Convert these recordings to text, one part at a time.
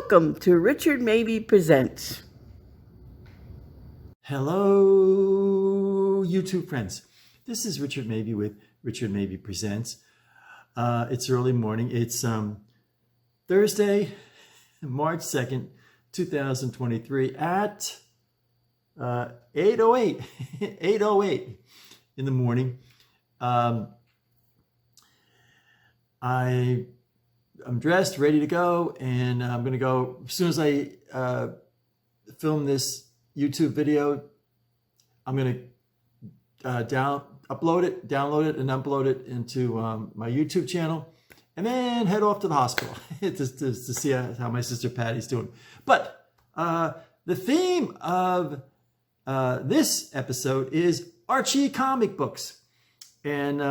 Welcome to Richard Mabey Presents. Hello, YouTube friends. This is Richard Mabey with Richard Mabey Presents. It's early morning. It's Thursday, March 2nd, 2023 at 8:08 8:08 in the morning. I'm dressed, ready to go, and I'm going to go as soon as I film this YouTube video. I'm going to download it, and upload it into my YouTube channel, and then head off to the hospital to see how my sister Patty's doing. But the theme of this episode is Archie comic books, and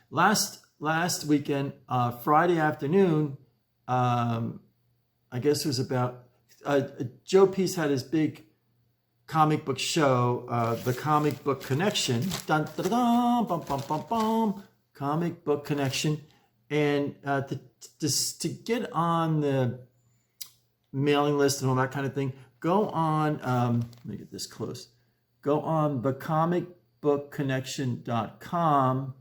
last weekend, Friday afternoon, I guess it was about Joe Peace had his big comic book show, the Comic Book Connection, dun, dun, dun, bum, bum, bum, bum, Comic Book Connection, and to get on the mailing list and all that kind of thing, go on. Let me get this close. Go on thecomicbookconnection.com.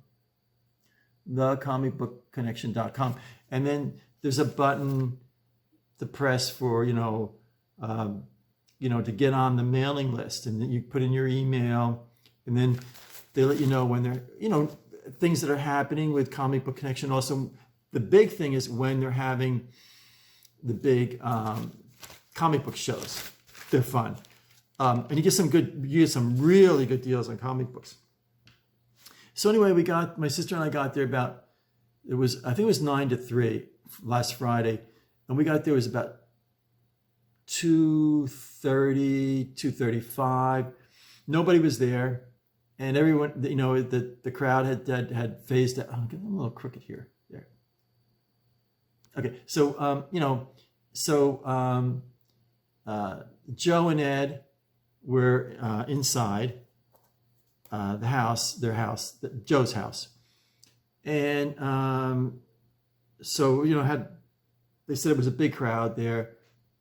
thecomicbookconnection.com, and then there's a button to press for to get on the mailing list, and then you put in your email, and then they let you know when they're things that are happening with Comic Book Connection. Also, the big thing is when they're having the big comic book shows. They're fun, and you get some really good deals on comic books. So anyway, my sister and I got there I think it was 9 to 3 last Friday. And we got there, it was about 2:30, 2:35. Nobody was there. And everyone, the crowd had phased out. I'm getting a little crooked here. There. Okay. So, Joe and Ed were inside their house, Joe's house. And so, they said it was a big crowd there.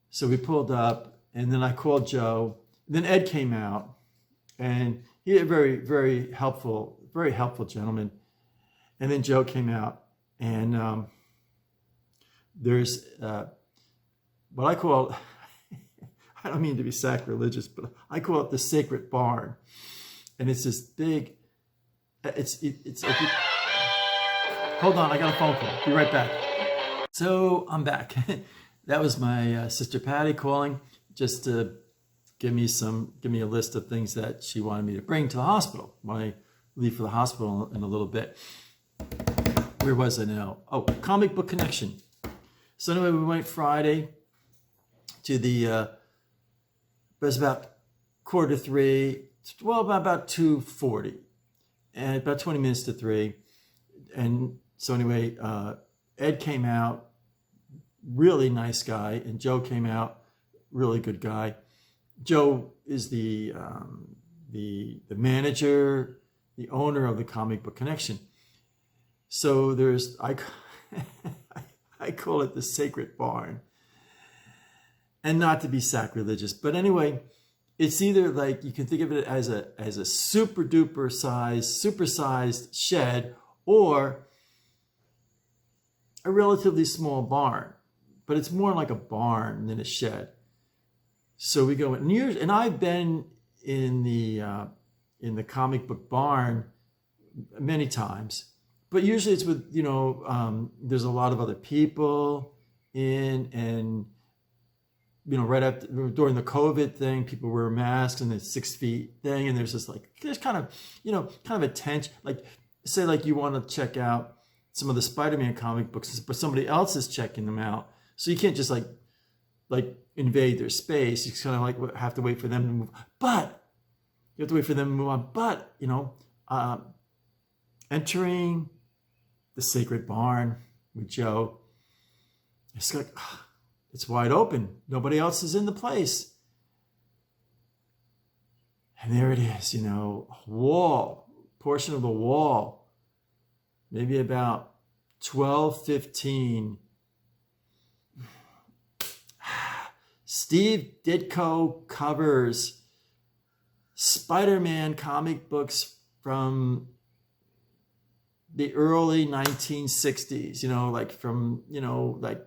So we pulled up, and then I called Joe. Then Ed came out, and he a very, very helpful gentleman. And then Joe came out, and there's what I call, I don't mean to be sacrilegious, but I call it the sacred barn. And it's this big, it's hold on, I got a phone call. Be right back. So I'm back. That was my sister Patty calling just to give me a list of things that she wanted me to bring to the hospital when I leave for the hospital in a little bit. Where was I now? Oh, Comic Book Connection. So anyway, we went Friday to it was about 2:45. Well, about 2:40, and about 20 minutes to 3. And so anyway, Ed came out, really nice guy, and Joe came out, really good guy. Joe is the manager, the owner of the Comic Book Connection. So I call it the sacred barn, and not to be sacrilegious, but anyway. It's either like you can think of it as a super duper supersized shed, or a relatively small barn, but it's more like a barn than a shed. So we go in, and I've been in the comic book barn many times, but usually it's with there's a lot of other people in, and right after, during the COVID thing, people wear masks and the 6 feet thing. And there's kind of a tension. Like, say, like you want to check out some of the Spider-Man comic books, but somebody else is checking them out. So you can't just like invade their space. You kind of have to wait for them to move. But you have to wait for them to move on. But, entering the sacred barn with Joe, it's like, it's wide open. Nobody else is in the place. And there it is, portion of the wall, maybe about 12, 15 Steve Ditko covers Spider-Man comic books from the early 1960s, like from, like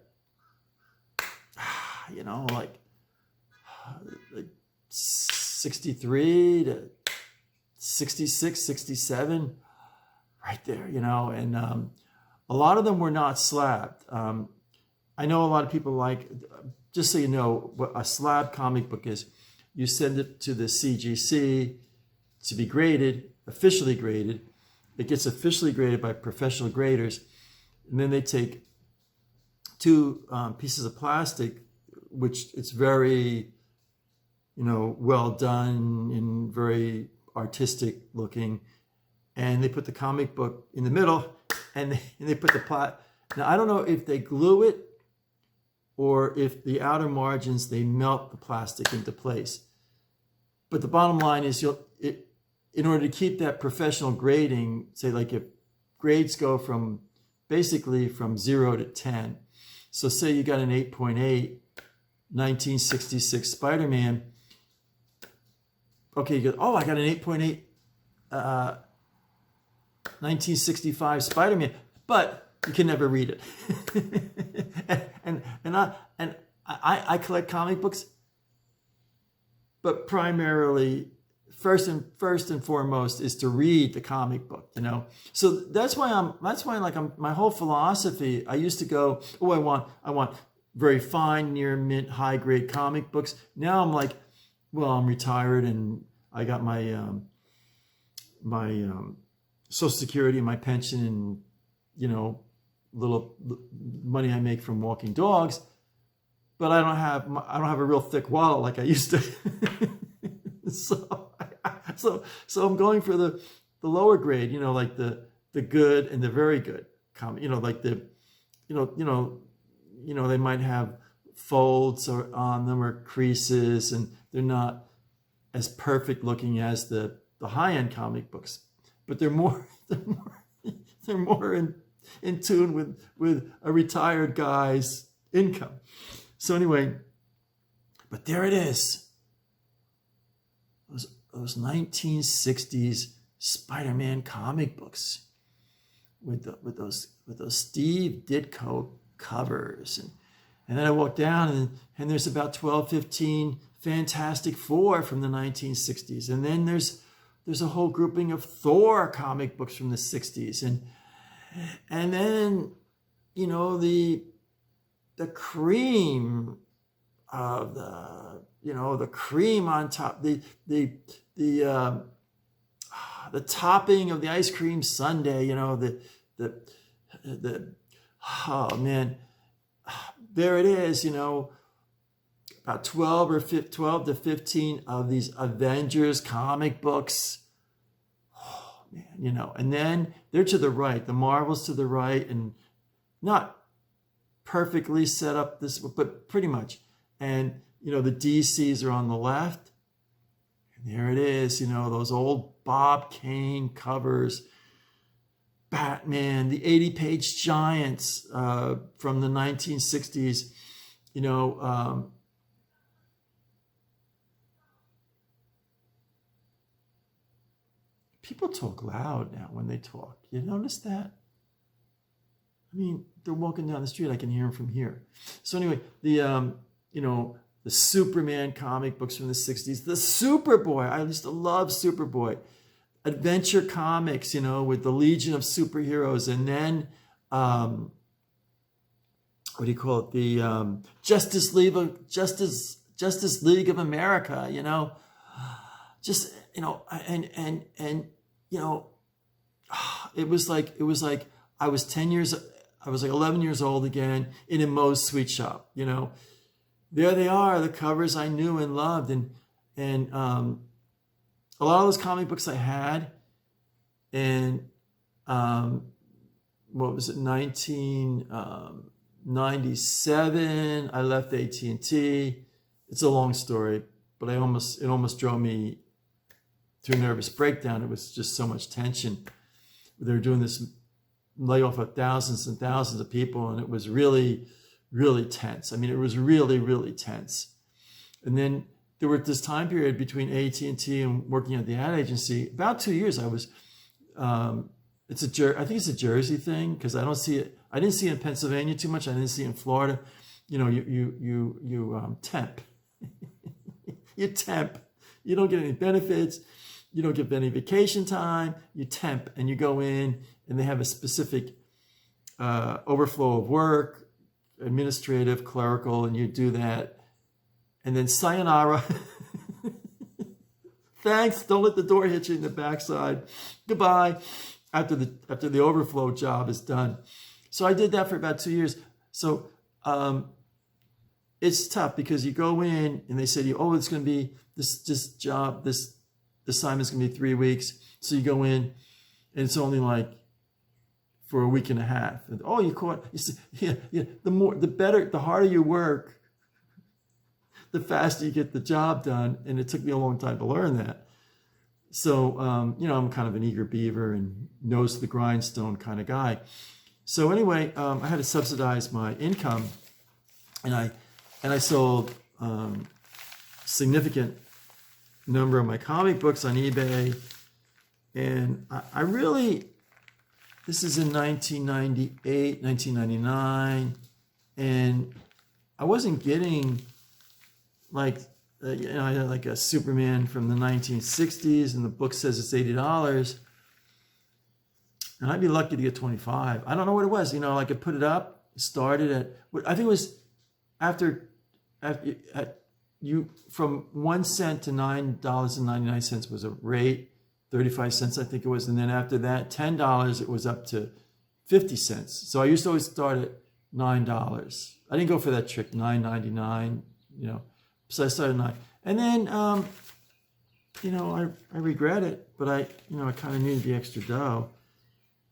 63 to 66, 67, right there, and a lot of them were not slabbed. I know a lot of people like, just so you know, what a slab comic book is, you send it to the CGC to be graded, officially graded. It gets officially graded by professional graders, and then they take two pieces of plastic, which it's very, well done and very artistic looking, and they put the comic book in the middle, and they put the plot. Now I don't know if they glue it or if the outer margins, they melt the plastic into place. But the bottom line is, in order to keep that professional grading, say like if grades go from basically from 0 to 10. So say you got an 8.8, 1966 Spider-Man. Okay, you go, oh, I got an 8.8 1965 Spider-Man, but you can never read it. and I collect comic books, but primarily first and foremost is to read the comic book, So that's why my whole philosophy. I used to go, oh, I want very fine, near mint, high grade comic books. Now I'm like, well, I'm retired and I got my Social Security, my pension, and little money I make from walking dogs, but I don't have a real thick wallet like I used to. So I'm going for the lower grade, like the good and the very good comic, like the, they might have folds on them or creases, and they're not as perfect looking as the high end comic books, but they're more in tune with a retired guy's income. So anyway, but there it is. Those 1960s Spider-Man comic books with those Steve Ditko covers, and then I walk down and there's about 12, 15 Fantastic Four from the 1960s, and then there's a whole grouping of Thor comic books from the 60s, and then the cream of the cream on top, the topping of the ice cream sundae, oh man, there it is, about 12 to 15 of these Avengers comic books. Oh man, and then they're to the right, the Marvels to the right, and not perfectly set up this, but pretty much. And the DCs are on the left. And there it is, those old Bob Kane covers, Batman, the 80-page giants from the 1960s, people talk loud now when they talk. You notice that? I mean, they're walking down the street. I can hear them from here. So anyway, the Superman comic books from the 60s, the Superboy. I used to love Superboy. Adventure comics, with the Legion of Superheroes. And then, what do you call it? The Justice League of America, just, it was like I was 11 years old again in a Moe's sweet shop, There they are, the covers I knew and loved, and a lot of those comic books I had, and what was it, 1997, I left AT&T. It's a long story, but it almost drove me to a nervous breakdown. It was just so much tension. They were doing this layoff of thousands and thousands of people, and it was really, really tense. I mean, it was really, really tense. And then there was this time period between AT&T and working at the ad agency. About 2 years, I was. I think it's a Jersey thing because I don't see it. I didn't see it in Pennsylvania too much. I didn't see it in Florida. You know, you temp. You temp. You don't get any benefits. You don't get any vacation time. You temp and you go in and they have a specific overflow of work, administrative, clerical, and you do that. And then sayonara. Thanks. Don't let the door hit you in the backside. Goodbye. After the overflow job is done. So I did that for about 2 years. So it's tough because you go in and they say to you, oh, it's going to be this assignment's going to be 3 weeks. So you go in and it's only like for a week and a half. And, oh, you caught. You see, yeah. The harder you work, the faster you get the job done. And it took me a long time to learn that. So, I'm kind of an eager beaver and nose to the grindstone kind of guy. So anyway, I had to subsidize my income, and I sold significant number of my comic books on eBay, and I really, this is in 1998, 1999, and I wasn't getting like. I had like a Superman from the 1960s, and the book says it's $80, and I'd be lucky to get 25. I don't know what it was. I could put it up. Started at I think it was after you from 1 cent to $9.99 was a rate, 35 cents I think it was, and then after that $10 it was up to 50 cents. So I used to always start at $9. I didn't go for that trick $9.99. So I started 9, and then I regret it, but I kind of needed the extra dough.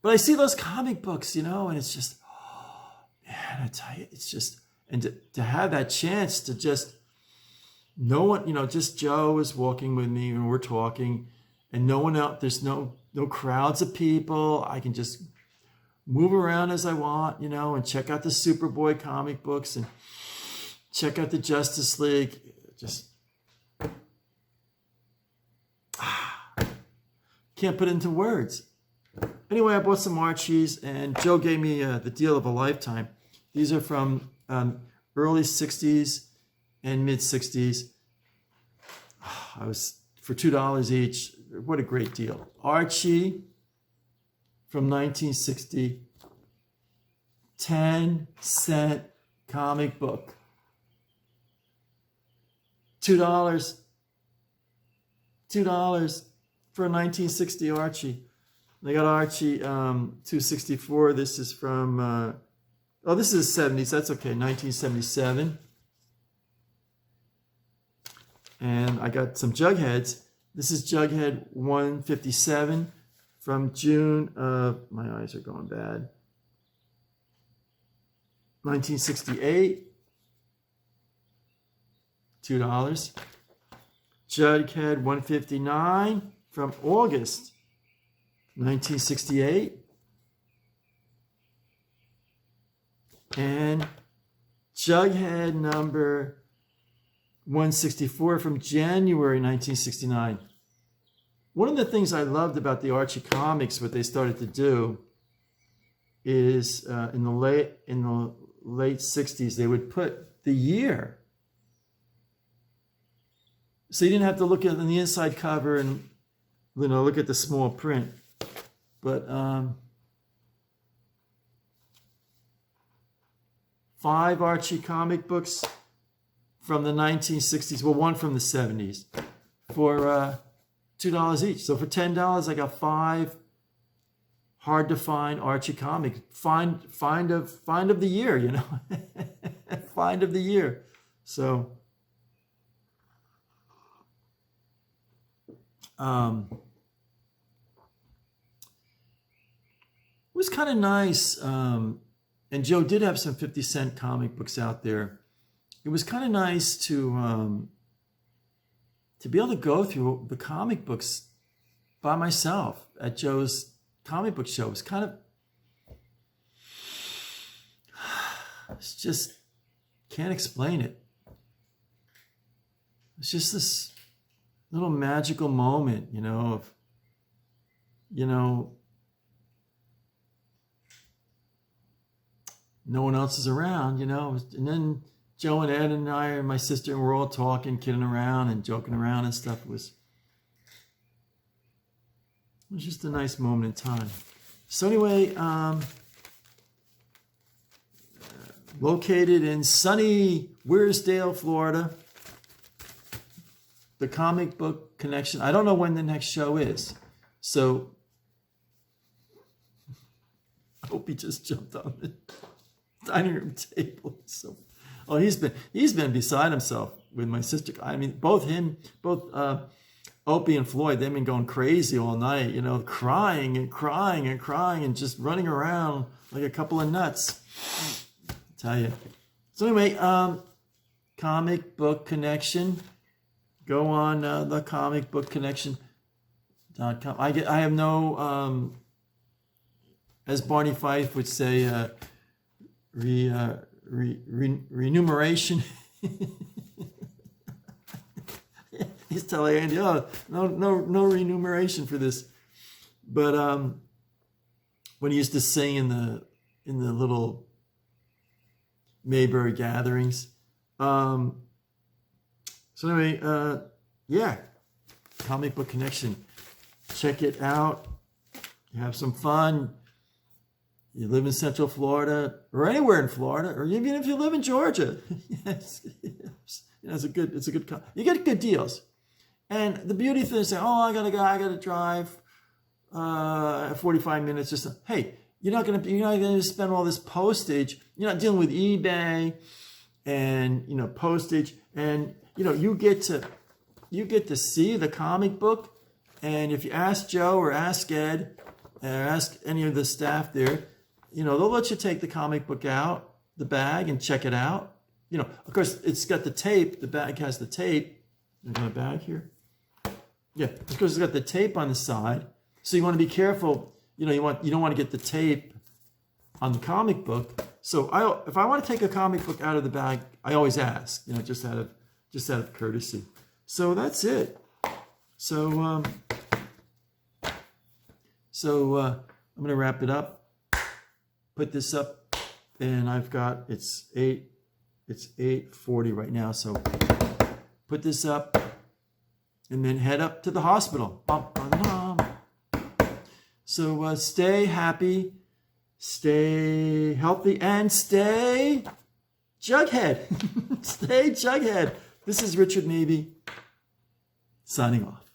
But I see those comic books, and it's just, oh, man, I tell you, it's just, and to have that chance to just, no one, just Joe is walking with me and we're talking, and no one else, there's no crowds of people. I can just move around as I want, and check out the Superboy comic books and check out the Justice League. Just can't put it into words. Anyway, I bought some Archies, and Joe gave me the deal of a lifetime. These are from early 60s and mid 60s. I was for $2 each. What a great deal. Archie from 1960, 10-cent comic book. $2 for a 1960 Archie. I got Archie 264. This is from, this is 70s. That's okay, 1977. And I got some Jugheads. This is Jughead 157 from June of, my eyes are going bad, 1968. $2. Jughead 159 from August 1968. And Jughead number 164 from January 1969. One of the things I loved about the Archie comics, what they started to do, is in the late 60s, they would put the year. So you didn't have to look at the inside cover and look at the small print. But 5 Archie comic books from the 1960s. Well, one from the 70s for $2 each. So for $10, I got 5 hard to find Archie comics. Find of the year, find of the year. So. It was kind of nice, and Joe did have some 50-cent comic books out there. It was kind of nice to be able to go through the comic books by myself at Joe's comic book show. It was kind of, it's just, can't explain it. it's just this little magical moment, of, no one else is around, and then Joe and Ed and I and my sister, and we're all talking, kidding around and joking around and stuff. It was just a nice moment in time. So anyway, located in sunny Weirsdale, Florida, the Comic Book Connection. I don't know when the next show is, so I hope he just jumped on the dining room table. So, he's been beside himself with my sister. I mean, both Opie and Floyd, they've been going crazy all night, crying and crying and crying and just running around like a couple of nuts. I tell you. So anyway, Comic Book Connection. Go on the comicbookconnection.com. I have no, as Barney Fife would say, remuneration. He's telling Andy, no remuneration for this. But when he used to sing in the little Mayberry gatherings. So anyway, Comic Book Connection. Check it out. Have some fun. You live in Central Florida or anywhere in Florida, or even if you live in Georgia, yes, it's a good. You get good deals, and the beauty thing is, say, I gotta drive 45 minutes. Just hey, you're not gonna spend all this postage. You're not dealing with eBay and postage, and you get to see the comic book, and if you ask Joe or ask Ed or ask any of the staff there. They'll let you take the comic book out, the bag, and check it out. Of course, it's got the tape. The bag has the tape. You got a bag here? Yeah, of course, it's got the tape on the side. So you want to be careful. You don't want to get the tape on the comic book. So if I want to take a comic book out of the bag, I always ask. Just out of courtesy. So that's it. So I'm going to wrap it up. Put this up, and I've got it's 8:40 right now. So put this up, and then head up to the hospital. So stay happy, stay healthy, and stay Jughead. Stay Jughead. This is Richard Mabey signing off.